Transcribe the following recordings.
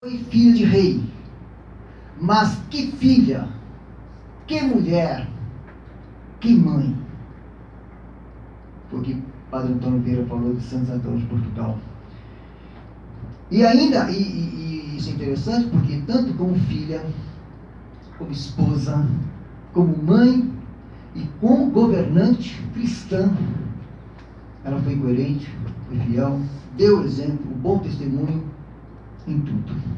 Foi filha de rei, mas que filha, que mulher, que mãe. Foi o que Padre Antônio Vieira falou de Santo Antônio de Portugal. E ainda, isso é interessante, porque tanto como filha, como esposa, como mãe e como governante cristã, ela foi coerente, foi fiel, deu exemplo, um bom testemunho em tudo.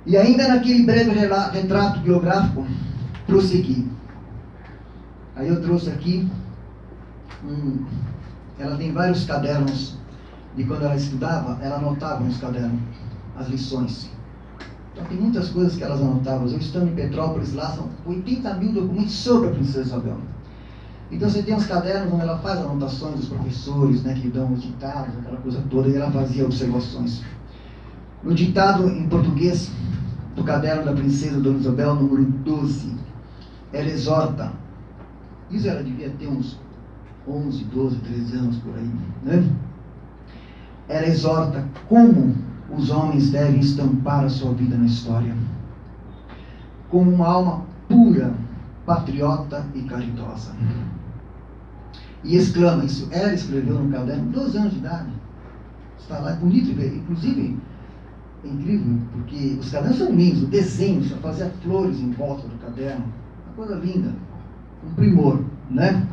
E ainda naquele breve retrato biográfico, prossegui. Aí eu trouxe aqui, ela tem vários cadernos, e quando ela estudava, ela anotava nos cadernos as lições. Então tem muitas coisas que elas anotavam. Eu estando em Petrópolis, lá são 80 mil documentos sobre a Princesa Isabel. Então você tem uns cadernos onde ela faz anotações dos professores, né, que dão os ditados, aquela coisa toda, e ela fazia observações. No ditado em português do caderno da Princesa Dona Isabel, número 12, ela exorta. Isso ela devia ter uns 11, 12, 13 anos por aí, né? Ela exorta como os homens devem estampar a sua vida na história, como uma alma pura, patriota e caridosa. E exclama, isso ela escreveu no caderno, 12 anos de idade. Está lá, é bonito ver. Inclusive, é incrível, porque os cadernos são lindos, o desenho, só fazia flores em volta do caderno. Uma coisa linda, um primor, né?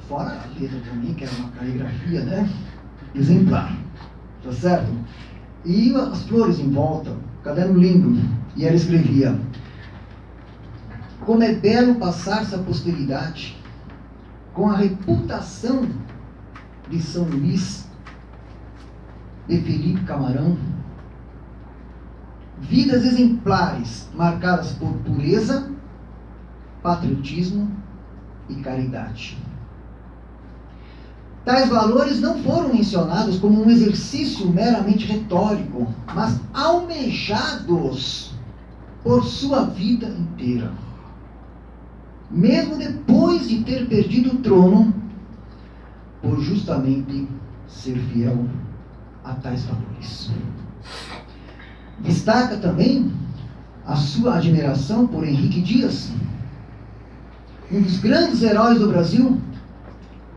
Fora a letra também, que era uma caligrafia, né? Exemplar, tá certo? E as flores em volta, caderno lindo. E ela escrevia: como é belo passar-se a posteridade com a reputação de São Luís, de Felipe Camarão, vidas exemplares marcadas por pureza, patriotismo e caridade. Tais valores não foram mencionados como um exercício meramente retórico, mas almejados por sua vida inteira. Mesmo depois de ter perdido o trono, por justamente ser fiel a tais valores. Destaca também a sua admiração por Henrique Dias, um dos grandes heróis do Brasil.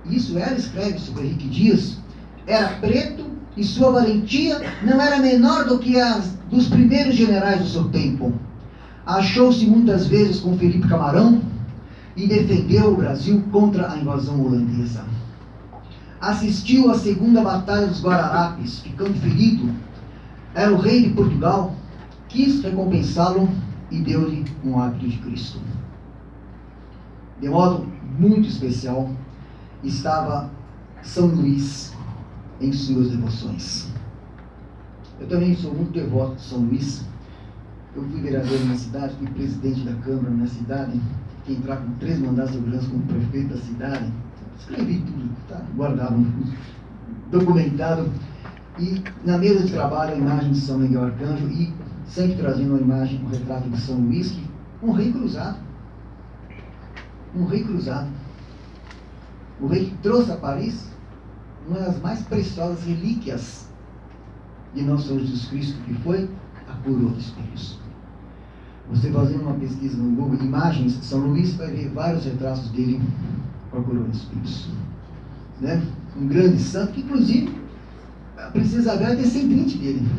Isso ela escreve sobre Henrique Dias. Era preto e sua valentia não era menor do que a dos primeiros generais do seu tempo. Achou-se muitas vezes com Felipe Camarão e defendeu o Brasil contra a invasão holandesa. Assistiu à segunda batalha dos Guararapes, ficando ferido. Era o rei de Portugal, quis recompensá-lo e deu-lhe um hábito de Cristo. De modo muito especial, estava São Luís em suas devoções. Eu também sou muito devoto de São Luís. Eu fui vereador na minha cidade, fui presidente da Câmara na minha cidade, fiquei entrar com 3 mandatos de segurança como prefeito da cidade. Escrevi tudo, está guardado, documentado. E na mesa de trabalho a imagem de São Miguel Arcanjo e sempre trazendo uma imagem, um retrato de São Luís, um rei cruzado. Um rei cruzado. O rei que trouxe a Paris uma das mais preciosas relíquias de nosso Senhor Jesus Cristo, que foi a coroa de espinhos. Você fazendo uma pesquisa no Google, imagens de São Luís, vai ver vários retratos dele com a coroa de espinhos. Né? Um grande santo, que inclusive a Princesa Isabel é descendente dele.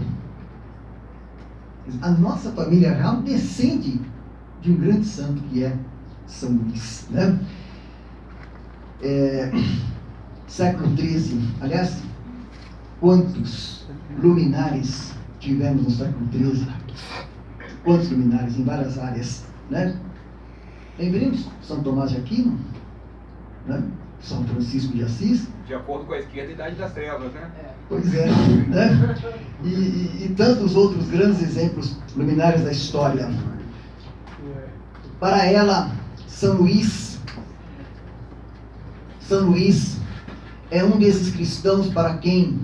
A nossa família real descende de um grande santo que é São Luís. Né? Século XIII, aliás, quantos luminares tivemos no século XIII? Quantos luminares em várias áreas, né? Lembremos São Tomás de Aquino, né? São Francisco de Assis. De acordo com a esquerda, a idade das trevas, né? Pois é, né? E tantos outros grandes exemplos luminares da história. Para ela, São Luís é um desses cristãos para quem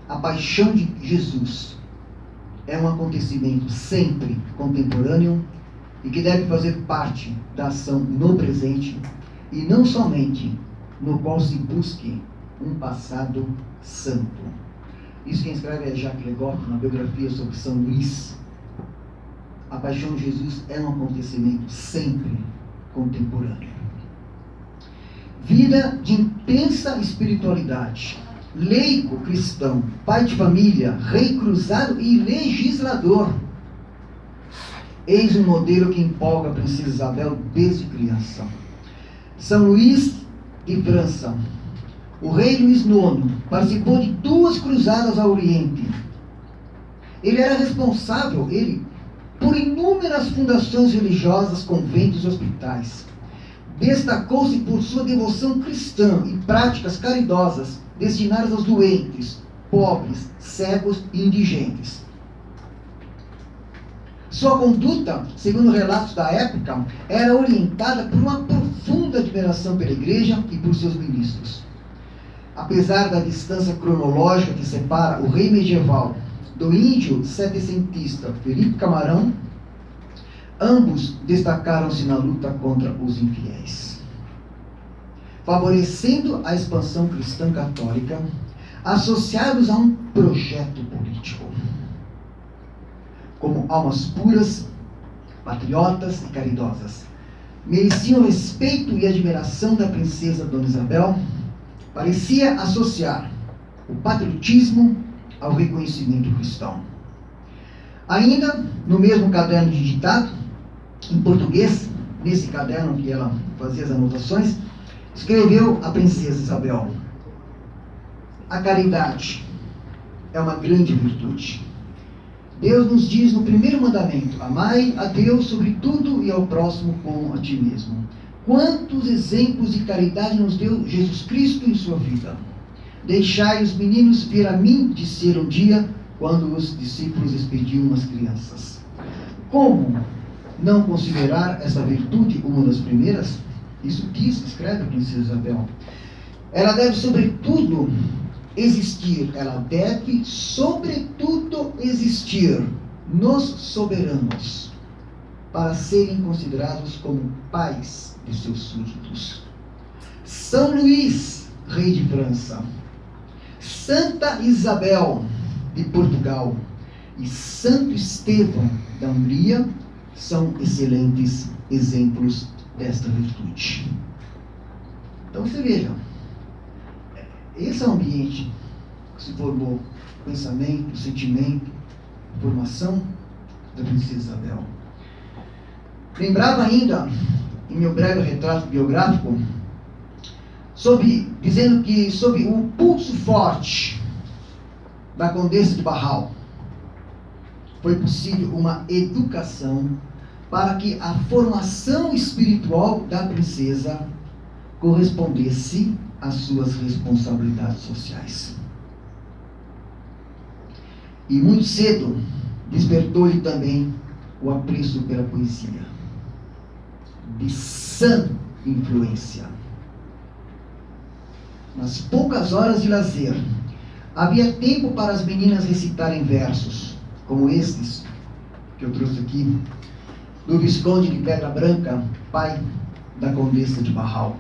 a paixão de Jesus é um acontecimento sempre contemporâneo e que deve fazer parte da ação no presente e não somente no qual se busque um passado santo. Isso quem escreve é Jacques Legoff, na biografia sobre São Luís. A paixão de Jesus é um acontecimento sempre contemporâneo. Vida de intensa espiritualidade. Leigo cristão, pai de família, rei cruzado e legislador. Eis um modelo que empolga a princesa Isabel desde criança. São Luís de França. O rei Luís IX participou de 2 cruzadas ao Oriente. Ele era responsável, por inúmeras fundações religiosas, conventos e hospitais. Destacou-se por sua devoção cristã e práticas caridosas destinadas aos doentes, pobres, cegos e indigentes. Sua conduta, segundo relatos da época, era orientada por uma profunda admiração pela igreja e por seus ministros. Apesar da distância cronológica que separa o rei medieval do índio setecentista Felipe Camarão, ambos destacaram-se na luta contra os infiéis, favorecendo a expansão cristã católica, associados a um projeto político. Como almas puras, patriotas e caridosas, mereciam o respeito e admiração da princesa Dona Isabel. Parecia associar o patriotismo ao reconhecimento cristão. Ainda no mesmo caderno digitado, em português, nesse caderno que ela fazia as anotações, escreveu a princesa Isabel: a caridade é uma grande virtude. Deus nos diz no primeiro mandamento: amai a Deus sobre tudo e ao próximo como a ti mesmo. Quantos exemplos de caridade nos deu Jesus Cristo em sua vida? Deixai os meninos vir a mim, disseram um dia, quando os discípulos expediam as crianças. Como não considerar essa virtude uma das primeiras? Isso escreve a princesa Isabel. Ela deve sobretudo existir nos soberanos, para serem considerados como pais de seus súditos. São Luís, rei de França, Santa Isabel de Portugal e Santo Estevão da Hungria são excelentes exemplos desta virtude. Então você veja, esse é o ambiente que se formou pensamento, sentimento, formação da princesa Isabel. Lembrava ainda, em meu breve retrato biográfico, dizendo que sob o pulso forte da Condessa de Barral, foi possível uma educação para que a formação espiritual da princesa correspondesse às suas responsabilidades sociais. E muito cedo despertou-lhe também o apreço pela poesia, de sã influência. Nas poucas horas de lazer, havia tempo para as meninas recitarem versos, como estes que eu trouxe aqui, do Visconde de Pedra Branca, pai da Condessa de Barral.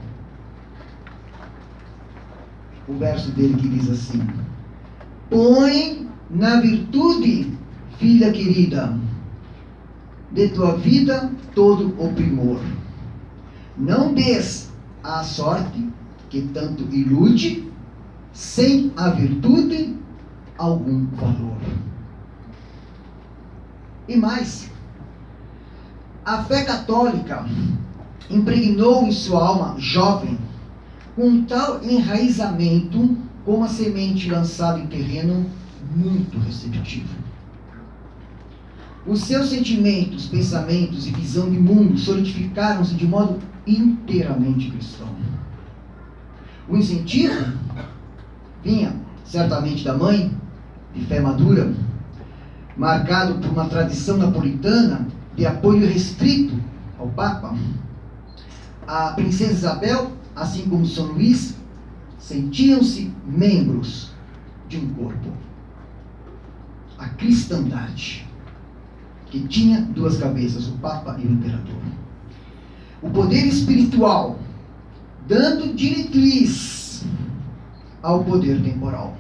O verso dele que diz assim: põe na virtude, filha querida, de tua vida todo o primor. Não des à sorte que tanto ilude, sem a virtude algum valor. E mais, a fé católica impregnou em sua alma jovem um tal enraizamento como a semente lançada em terreno muito receptivo. Os seus sentimentos, pensamentos e visão de mundo solidificaram-se de modo inteiramente cristão. O incentivo vinha certamente da mãe, de fé madura, marcado por uma tradição napolitana de apoio restrito ao Papa. A princesa Isabel, assim como São Luís, sentiam-se membros de um corpo. A cristandade, que tinha duas cabeças, o Papa e o Imperador. O poder espiritual, dando diretriz ao poder temporal.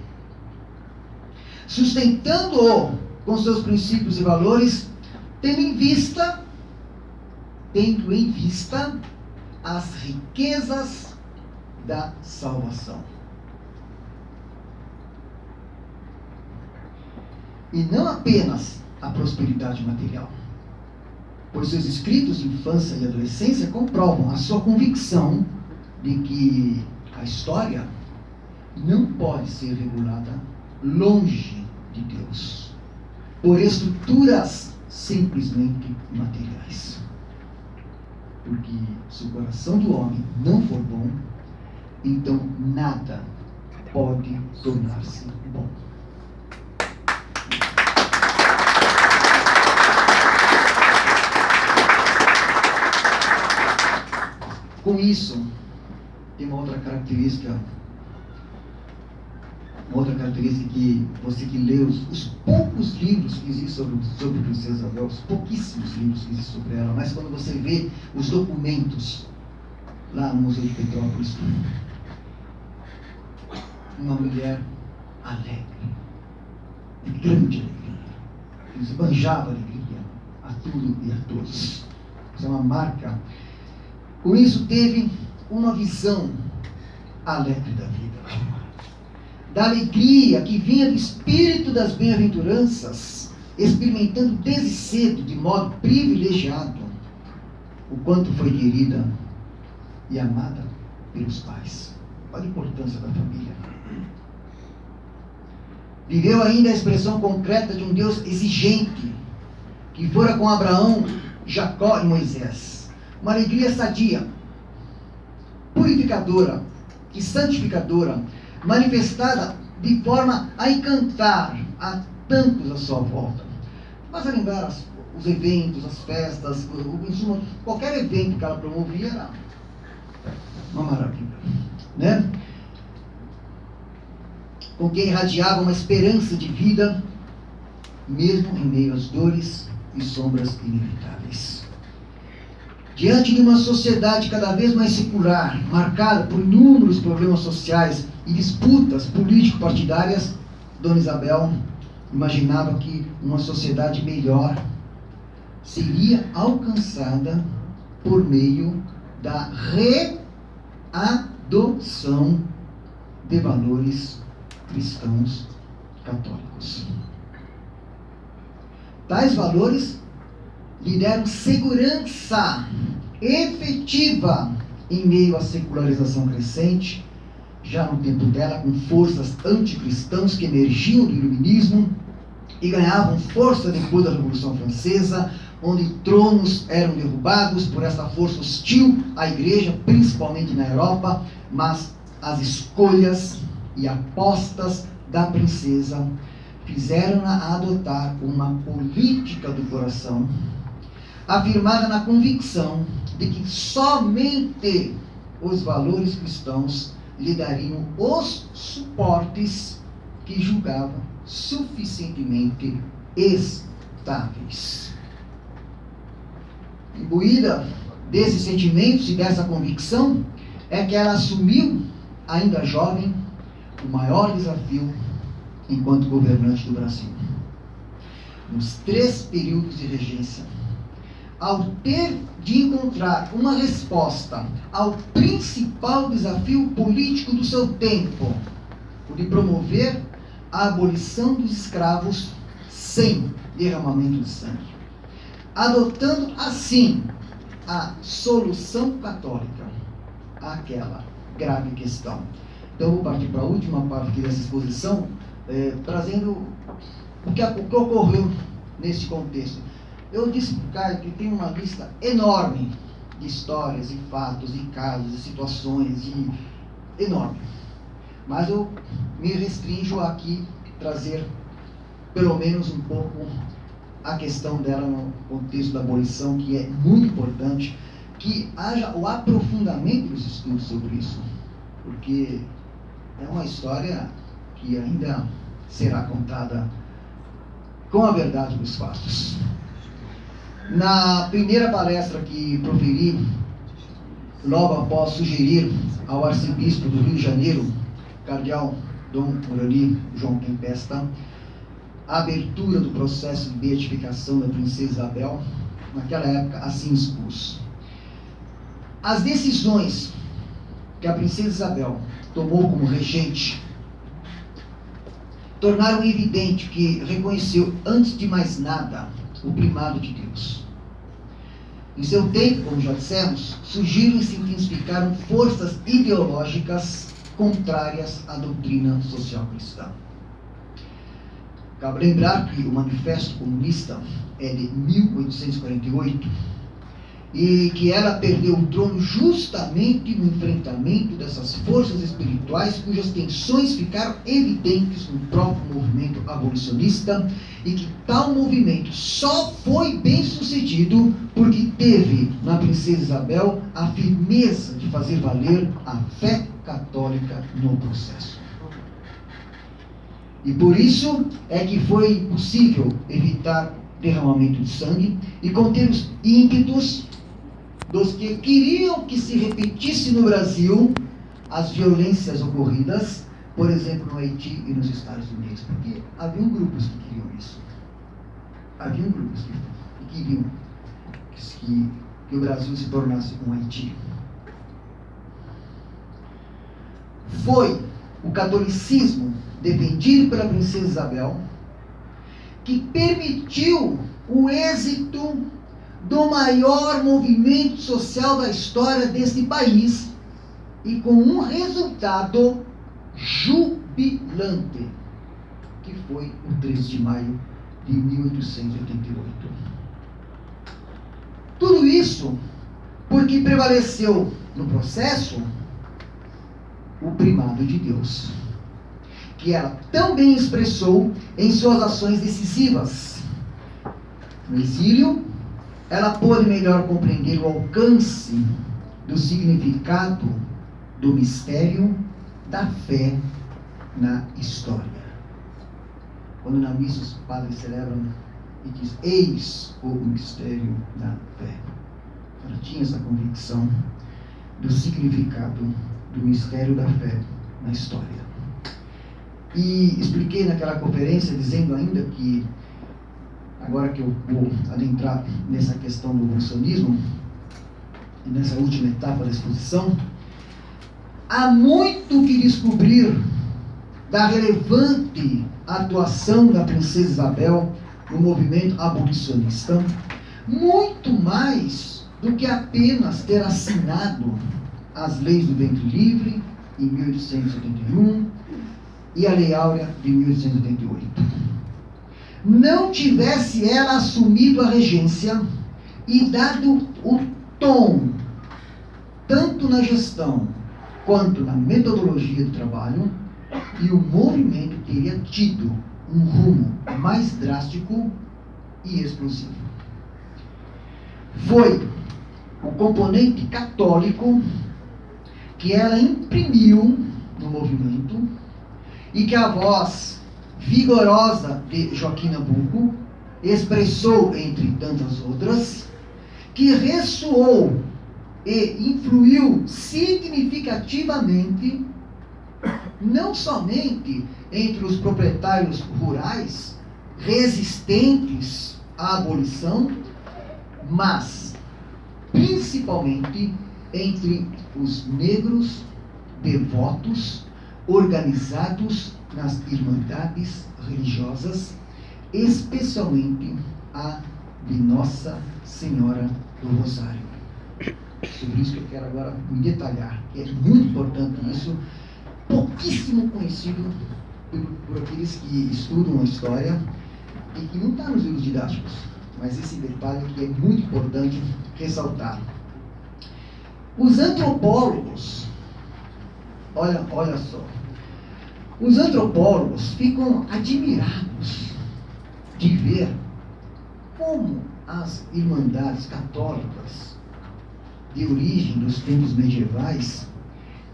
sustentando-o com seus princípios e valores, tendo em vista as riquezas da salvação. E não apenas a prosperidade material, pois seus escritos de infância e adolescência comprovam a sua convicção de que a história não pode ser regulada longe de Deus, por estruturas simplesmente materiais. Porque se o coração do homem não for bom, então nada pode tornar-se bom. Com isso, tem uma outra característica que você que lê os poucos livros que existem sobre Princesa Isabel, os pouquíssimos livros que existem sobre ela, mas quando você vê os documentos lá no Museu de Petrópolis, uma mulher alegre, de grande alegria, esbanjava alegria a tudo e a todos. Isso é uma marca. Com isso teve uma visão alegre da vida, da alegria que vinha do espírito das bem-aventuranças, experimentando desde cedo, de modo privilegiado, o quanto foi querida e amada pelos pais. Olha a importância da família. Viveu ainda a expressão concreta de um Deus exigente, que fora com Abraão, Jacó e Moisés. Uma alegria sadia, purificadora e santificadora, manifestada de forma a encantar a tantos à sua volta. Mas a lembrar os eventos, as festas, qualquer evento que ela promovia era uma maravilha, né? Com quem irradiava uma esperança de vida, mesmo em meio às dores e sombras inevitáveis. Diante de uma sociedade cada vez mais secular, marcada por inúmeros problemas sociais e disputas político-partidárias, Dona Isabel imaginava que uma sociedade melhor seria alcançada por meio da readoção de valores cristãos católicos. Tais valores lhe deram segurança efetiva em meio à secularização crescente, já no tempo dela, com forças anticristãs que emergiam do iluminismo e ganhavam força depois da Revolução Francesa, onde tronos eram derrubados por essa força hostil à igreja, principalmente na Europa, mas as escolhas e apostas da princesa fizeram-na adotar uma política do coração, afirmada na convicção de que somente os valores cristãos lhe dariam os suportes que julgava suficientemente estáveis. Imbuída desses sentimentos e dessa convicção, é que ela assumiu, ainda jovem, o maior desafio enquanto governante do Brasil. Nos 3 períodos de regência, ao ter de encontrar uma resposta ao principal desafio político do seu tempo, o de promover a abolição dos escravos sem derramamento de sangue, adotando assim a solução católica àquela grave questão. Então, eu vou partir para a última parte dessa exposição, trazendo o que ocorreu nesse contexto. Eu disse para o Caio que tem uma lista enorme de histórias e fatos e casos e situações, enorme. Mas eu me restringo aqui trazer pelo menos um pouco a questão dela no contexto da abolição, que é muito importante que haja o aprofundamento dos estudos sobre isso, porque é uma história que ainda será contada com a verdade dos fatos. Na primeira palestra que proferi, logo após sugerir ao arcebispo do Rio de Janeiro, cardeal Dom Morani João Tempesta, a abertura do processo de beatificação da princesa Isabel, naquela época assim expus. As decisões que a princesa Isabel tomou como regente tornaram evidente que reconheceu, antes de mais nada, o primado de Deus. Em seu tempo, como já dissemos, surgiram e se intensificaram forças ideológicas contrárias à doutrina social cristã. Cabe lembrar que o Manifesto Comunista é de 1848 e que ela perdeu o trono justamente no enfrentamento dessas forças espirituais cujas tensões ficaram evidentes no próprio movimento abolicionista, e que tal movimento só foi bem sucedido porque teve na princesa Isabel a firmeza de fazer valer a fé católica no processo. E por isso é que foi possível evitar derramamento de sangue e conter os ímpetos dos que queriam que se repetisse no Brasil as violências ocorridas, por exemplo, no Haiti e nos Estados Unidos. Porque haviam grupos que queriam isso. Haviam grupos que queriam que o Brasil se tornasse um Haiti. Foi o catolicismo defendido pela princesa Isabel que permitiu o êxito do maior movimento social da história deste país, e com um resultado jubilante, que foi o 3 de maio de 1888. Tudo isso porque prevaleceu no processo o primado de Deus, que ela também expressou em suas ações decisivas. No exílio, ela pôde melhor compreender o alcance do significado do mistério da fé na história. Quando na missa os padres celebram e diz: eis o mistério da fé. Ela tinha essa convicção do significado do mistério da fé na história. E expliquei naquela conferência dizendo ainda que, agora que eu vou adentrar nessa questão do evolucionismo, e nessa última etapa da exposição, há muito que descobrir da relevante atuação da princesa Isabel no movimento abolicionista, muito mais do que apenas ter assinado as leis do ventre livre em 1871 e a Lei Áurea de 1888. Não tivesse ela assumido a regência e dado o tom, tanto na gestão quanto na metodologia do trabalho, e o movimento teria tido um rumo mais drástico e explosivo. Foi o componente católico que ela imprimiu no movimento, e que a voz vigorosa de Joaquim Nabuco expressou, entre tantas outras, que ressoou e influiu significativamente não somente entre os proprietários rurais resistentes à abolição, mas principalmente entre os negros devotos organizados nas irmandades religiosas, especialmente a de Nossa Senhora do Rosário. Sobre isso que eu quero agora me detalhar, que é muito importante isso, pouquíssimo conhecido por aqueles que estudam a história e que não está nos livros didáticos, mas esse detalhe que é muito importante ressaltar. Os antropólogos, olha só, os antropólogos ficam admirados de ver como as irmandades católicas de origem dos tempos medievais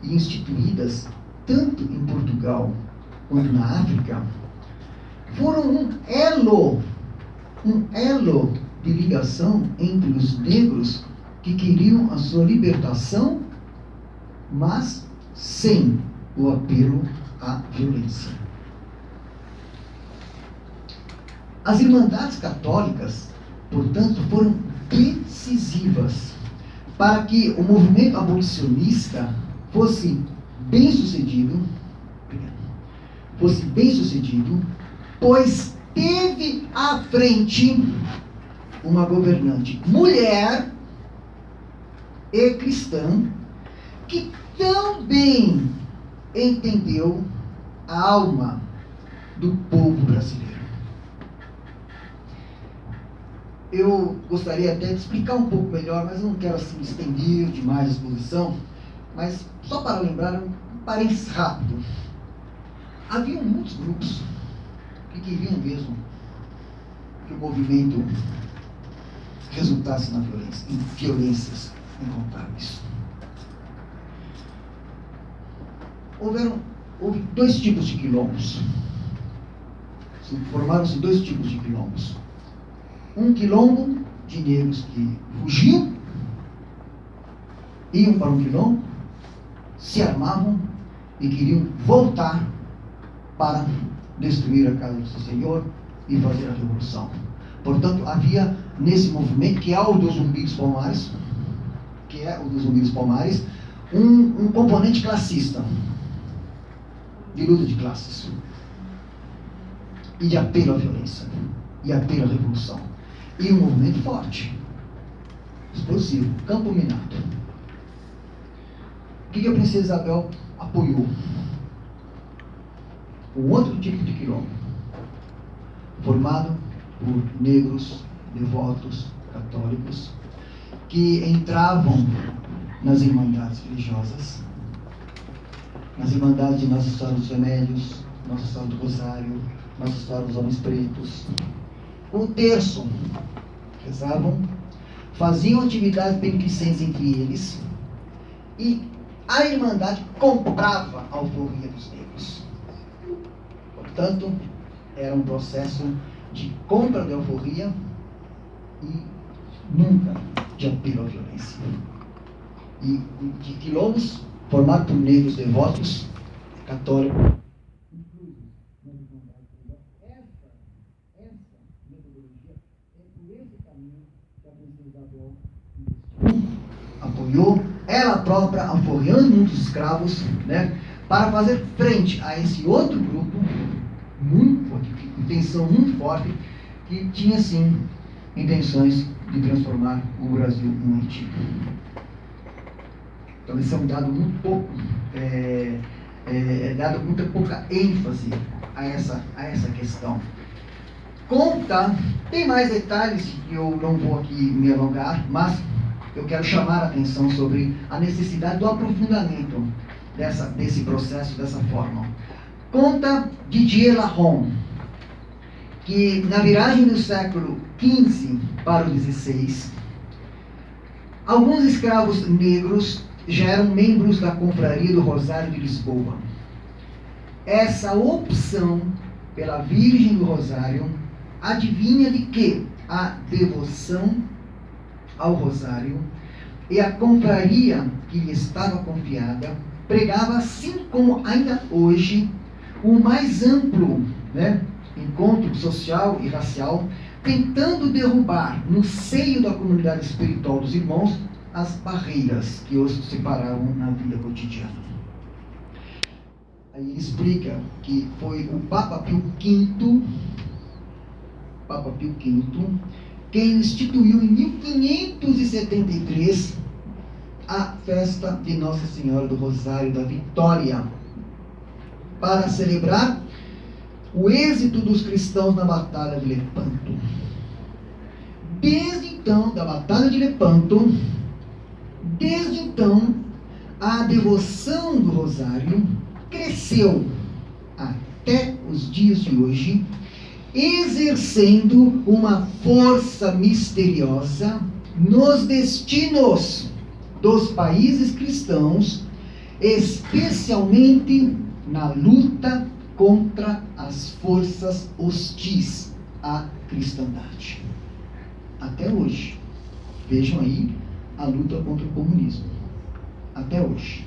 e instituídas tanto em Portugal quanto na África foram um elo de ligação entre os negros que queriam a sua libertação, mas sem o apelo à violência. As Irmandades Católicas, portanto, foram decisivas para que o movimento abolicionista fosse bem sucedido, pois teve à frente uma governante mulher e cristã que tão bem entendeu a alma do povo brasileiro. Eu gostaria até de explicar um pouco melhor, mas eu não quero assim estender demais a exposição, mas só para lembrar um parênteses rápido. Havia muitos grupos que queriam mesmo que o movimento resultasse na violência, em violências incontáveis. Houve dois tipos de quilombos. Formaram-se dois tipos de quilombos. Um quilombo de negros que fugiam, iam para um quilombo, se armavam e queriam voltar para destruir a casa do seu senhor e fazer a revolução. Portanto, havia nesse movimento, que é o dos Zumbi dos Palmares, um componente classista, de luta de classes, e de apelo à violência, e apelo à revolução. E um movimento forte, explosivo, campo minado. O que a princesa Isabel apoiou? Um outro tipo de quilombo, formado por negros, devotos, católicos, que entravam nas irmandades religiosas, nas irmandades de Nossa Senhora dos Remédios, Nossa Senhora do Rosário, Nossa Senhora dos Homens Pretos. O terço, rezavam, faziam atividades beneficentes entre eles, e a Irmandade comprava a alforria dos negros. Portanto, era um processo de compra de alforria e nunca de apelo à violência. E de quilombos formados por negros devotos, católicos, inclusos nas Irmandades. Essa metodologia é por esse caminho que a princesa Isabel apoiou, ela própria alforriando muitos escravos, né, para fazer frente a esse outro grupo, muito forte, intenção muito forte, que tinha sim intenções de transformar o Brasil em um Haiti. Então esse é um dado muito pouco, dado muita pouca ênfase a essa questão. Tem mais detalhes que eu não vou aqui me alongar, mas eu quero chamar a atenção sobre a necessidade do aprofundamento desse processo, dessa forma. Conta Didier Laron que na viragem do século XV para o XVI, alguns escravos negros já eram membros da Confraria do Rosário de Lisboa. Essa opção pela Virgem do Rosário adivinha de que a devoção ao Rosário e a confraria que lhe estava confiada pregava, assim como ainda hoje, o mais amplo, né, encontro social e racial, tentando derrubar no seio da comunidade espiritual dos irmãos as barreiras que os separavam na vida cotidiana. Aí ele explica que foi o Papa Pio V quem instituiu em 1573 a festa de Nossa Senhora do Rosário da Vitória, para celebrar o êxito dos cristãos na Batalha de Lepanto. Desde então, da Batalha de Lepanto, a devoção do Rosário cresceu até os dias de hoje, exercendo uma força misteriosa nos destinos dos países cristãos, especialmente na luta contra as forças hostis à cristandade. Até hoje. Vejam aí a luta contra o comunismo. Até hoje.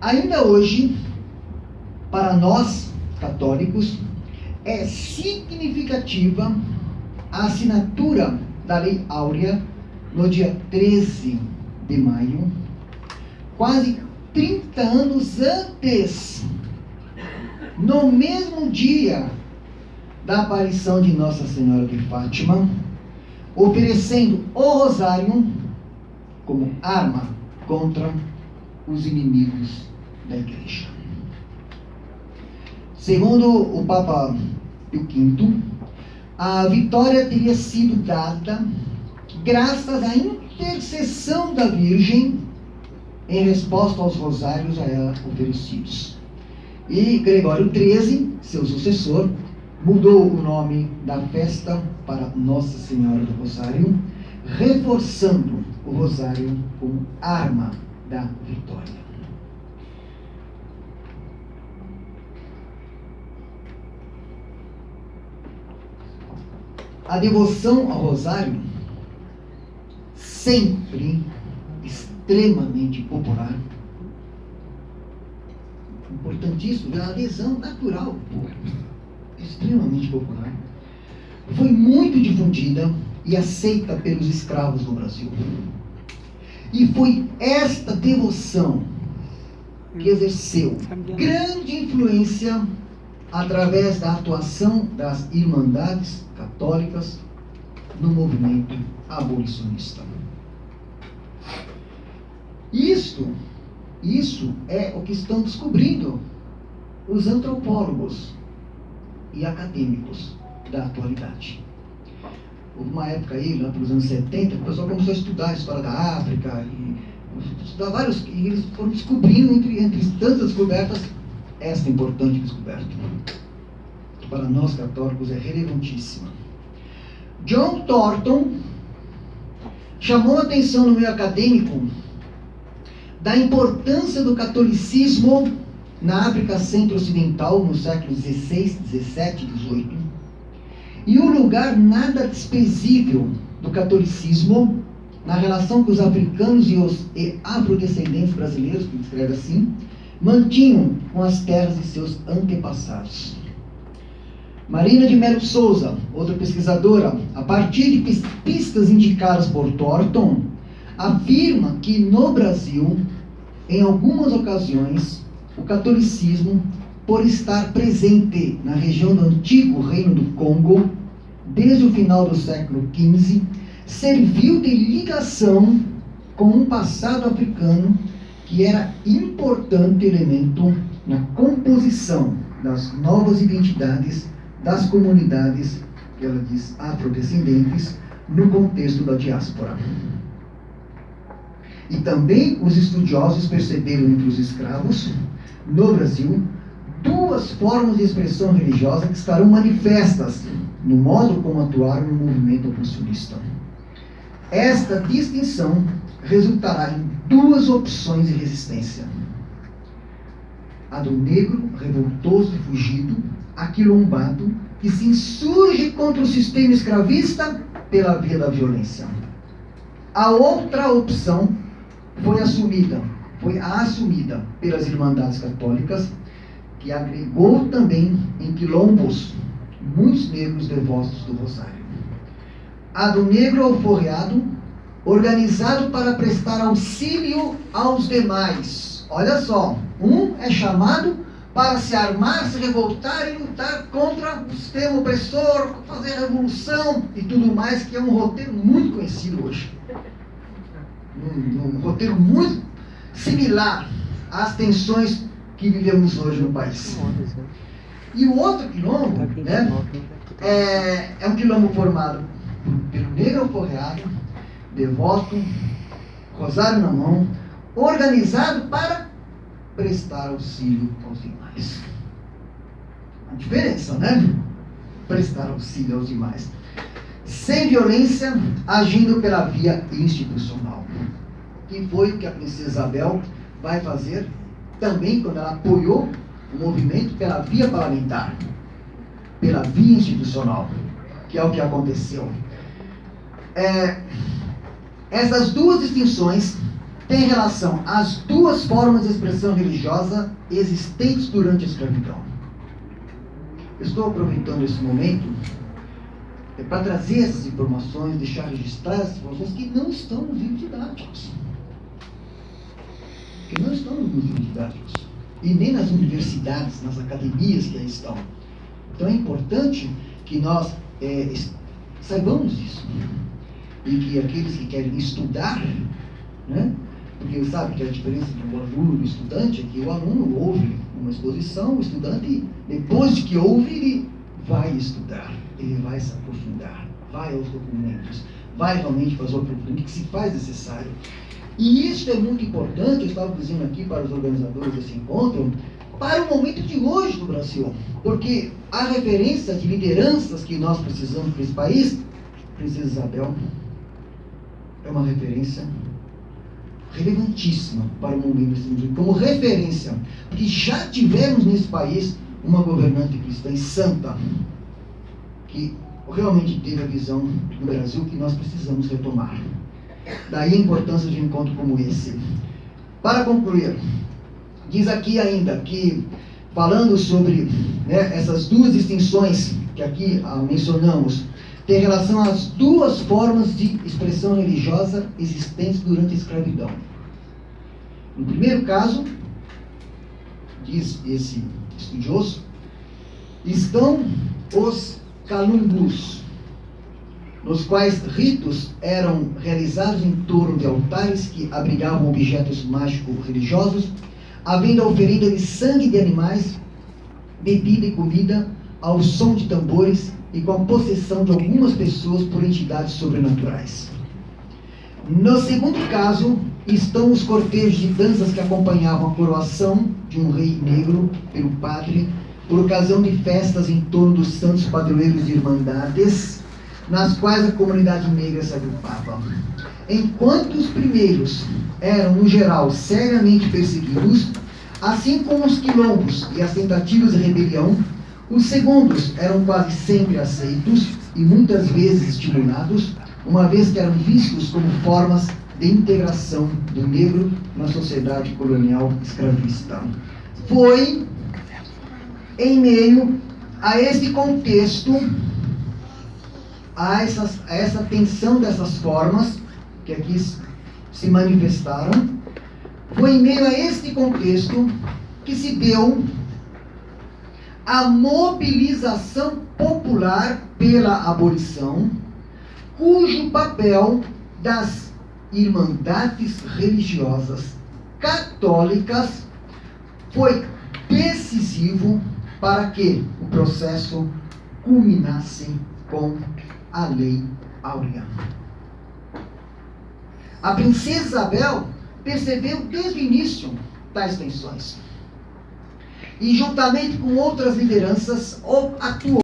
Ainda hoje, para nós, católicos, é significativa a assinatura da Lei Áurea no dia 13 de maio, quase 30 anos antes, no mesmo dia da aparição de Nossa Senhora de Fátima, oferecendo o rosário como arma contra os inimigos da Igreja. Segundo o Papa Pio V, a vitória teria sido dada graças à intercessão da Virgem em resposta aos rosários a ela oferecidos. E Gregório XIII, seu sucessor, mudou o nome da festa para Nossa Senhora do Rosário, reforçando o rosário como arma da vitória. A devoção ao rosário, sempre extremamente popular, importantíssimo, a adesão natural do povo, extremamente popular, foi muito difundida e aceita pelos escravos no Brasil. E foi esta devoção que exerceu grande influência através da atuação das Irmandades Católicas no movimento abolicionista. Isso é o que estão descobrindo os antropólogos e acadêmicos da atualidade. Houve uma época aí, lá pelos anos 70, que o pessoal começou a estudar a história da África, e eles foram descobrindo, entre tantas descobertas, esta importante descoberta, que para nós católicos é relevantíssima. John Thornton chamou a atenção no meio acadêmico da importância do catolicismo na África Centro-Ocidental, nos séculos XVI, XVII e XVIII, e o lugar nada desprezível do catolicismo na relação que os africanos e afrodescendentes brasileiros, que descreve assim, mantinham com as terras de seus antepassados. Marina de Melo Souza, outra pesquisadora, a partir de pistas indicadas por Thornton, afirma que no Brasil, em algumas ocasiões, o catolicismo, por estar presente na região do antigo Reino do Congo, desde o final do século XV, serviu de ligação com um passado africano que era importante elemento na composição das novas identidades das comunidades, que ela diz, afrodescendentes, no contexto da diáspora. E também os estudiosos perceberam entre os escravos, no Brasil, duas formas de expressão religiosa que estarão manifestas no modo como atuaram no movimento abolicionista. Esta distinção resultará em duas opções de resistência: a do negro revoltoso e fugido, aquilombado, que se insurge contra o sistema escravista pela via da violência. A outra opção foi assumida pelas Irmandades Católicas, que agregou também em quilombos muitos negros devotos do Rosário. A do negro alforreado, organizado para prestar auxílio aos demais. Olha só, um é chamado para se armar, se revoltar e lutar contra o sistema opressor, fazer revolução e tudo mais, que é um roteiro muito conhecido hoje. Um roteiro muito similar às tensões que vivemos hoje no país. E o outro quilombo, né, é um quilombo formado pelo negro alforreado, devoto, rosário na mão, organizado para prestar auxílio aos demais. A diferença, né? Prestar auxílio aos demais. Sem violência, agindo pela via institucional. Que foi o que a princesa Isabel vai fazer também quando ela apoiou o movimento pela via parlamentar, pela via institucional, que é o que aconteceu. Essas duas distinções têm relação às duas formas de expressão religiosa existentes durante a escravidão. Eu estou aproveitando esse momento para trazer essas informações, deixar registradas essas informações que não estão nos livros didáticos. Que não estão nos livros didáticos. E nem nas universidades, nas academias que aí estão. Então é importante que nós saibamos isso. E que aqueles que querem estudar, né? Porque sabe que a diferença do aluno e do estudante é que o aluno ouve uma exposição, o estudante, depois de que ouve, ele vai estudar, ele vai se aprofundar, vai aos documentos, vai realmente fazer o aprofundamento que se faz necessário. E isso é muito importante, eu estava dizendo aqui para os organizadores desse encontro, para o momento de hoje no Brasil, porque a referência de lideranças que nós precisamos para esse país, Princesa Isabel, é uma referência relevantíssima para o momento assim, como referência, porque já tivemos nesse país uma governante cristã e santa, que realmente teve a visão do Brasil que nós precisamos retomar. Daí a importância de um encontro como esse. Para concluir, diz aqui ainda que, falando sobre essas duas distinções que aqui mencionamos, tem relação às duas formas de expressão religiosa existentes durante a escravidão. No primeiro caso, diz esse estudioso, estão os calumbus, nos quais ritos eram realizados em torno de altares que abrigavam objetos mágico-religiosos, havendo a oferenda de sangue de animais, bebida e comida, ao som de tambores e com a possessão de algumas pessoas por entidades sobrenaturais. No segundo caso, estão os cortejos de danças que acompanhavam a coroação de um rei negro pelo padre, por ocasião de festas em torno dos santos padroeiros de irmandades, nas quais a comunidade negra se agrupava. Enquanto os primeiros eram, no geral, seriamente perseguidos, assim como os quilombos e as tentativas de rebelião, os segundos eram quase sempre aceitos e muitas vezes estimulados, uma vez que eram vistos como formas de integração do negro na sociedade colonial escravista. Foi em meio a esse contexto, a essa tensão dessas formas que aqui se manifestaram, foi em meio a este contexto que se deu a mobilização popular pela abolição, cujo papel das irmandades religiosas católicas foi decisivo para que o processo culminasse com a Lei Áurea. A princesa Isabel percebeu desde o início tais tensões e, juntamente com outras lideranças, atuou